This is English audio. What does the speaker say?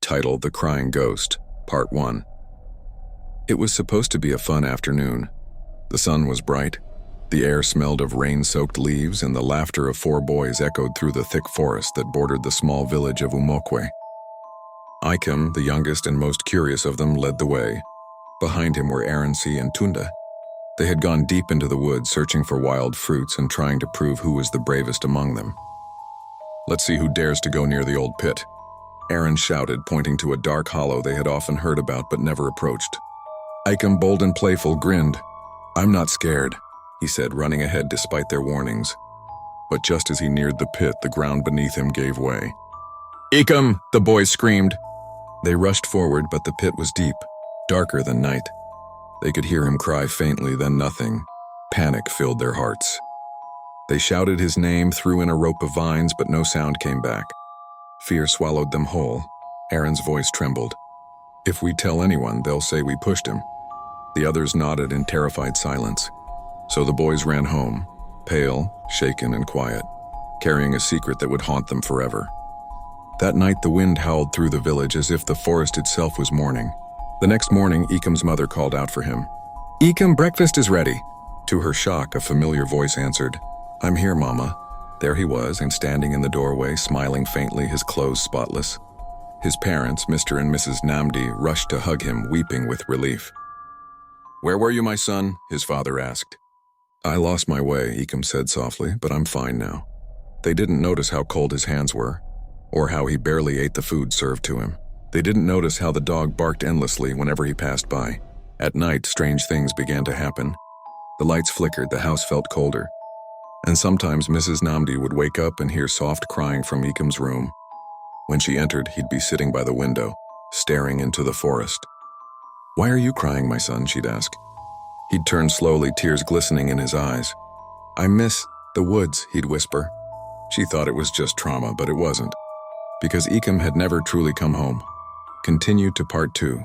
Title: The Crying Ghost, Part 1. It was supposed to be a fun afternoon. The sun was bright, the air smelled of rain-soaked leaves, and the laughter of 4 boys echoed through the thick forest that bordered the small village of Umokwe. Ikem, the youngest and most curious of them, led the way. Behind him were Aransi and Tunda. They had gone deep into the woods searching for wild fruits and trying to prove who was the bravest among them. "Let's see who dares to go near the old pit," Aaron shouted, pointing to a dark hollow they had often heard about but never approached. Ikem, bold and playful, grinned. "I'm not scared," he said, running ahead despite their warnings. But just as he neared the pit, the ground beneath him gave way. "Ikem!" the boys screamed. They rushed forward, but the pit was deep, darker than night. They could hear him cry faintly, then nothing. Panic filled their hearts. They shouted his name, threw in a rope of vines, but no sound came back. Fear swallowed them whole. Aaron's voice trembled. "If we tell anyone, they'll say we pushed him." The others nodded in terrified silence. So the boys ran home, pale, shaken, and quiet, carrying a secret that would haunt them forever. That night the wind howled through the village as if the forest itself was mourning. The next morning, Ikem's mother called out for him. "Ikem, breakfast is ready." To her shock, a familiar voice answered, "I'm here, Mama." There he was, and standing in the doorway, smiling faintly, his clothes spotless. His parents, Mr. and Mrs. Namdi, rushed to hug him, weeping with relief. "Where were you, my son?" his father asked. "I lost my way," Ikem said softly, "but I'm fine now." They didn't notice how cold his hands were, or how he barely ate the food served to him. They didn't notice how the dog barked endlessly whenever he passed by. At night, strange things began to happen. The lights flickered, the house felt colder. And sometimes Mrs. Namdi would wake up and hear soft crying from Ikem's room. When she entered, he'd be sitting by the window, staring into the forest. "Why are you crying, my son?" she'd ask. He'd turn slowly, tears glistening in his eyes. "I miss the woods," he'd whisper. She thought it was just trauma, but it wasn't, because Ikem had never truly come home. Continue to Part 2.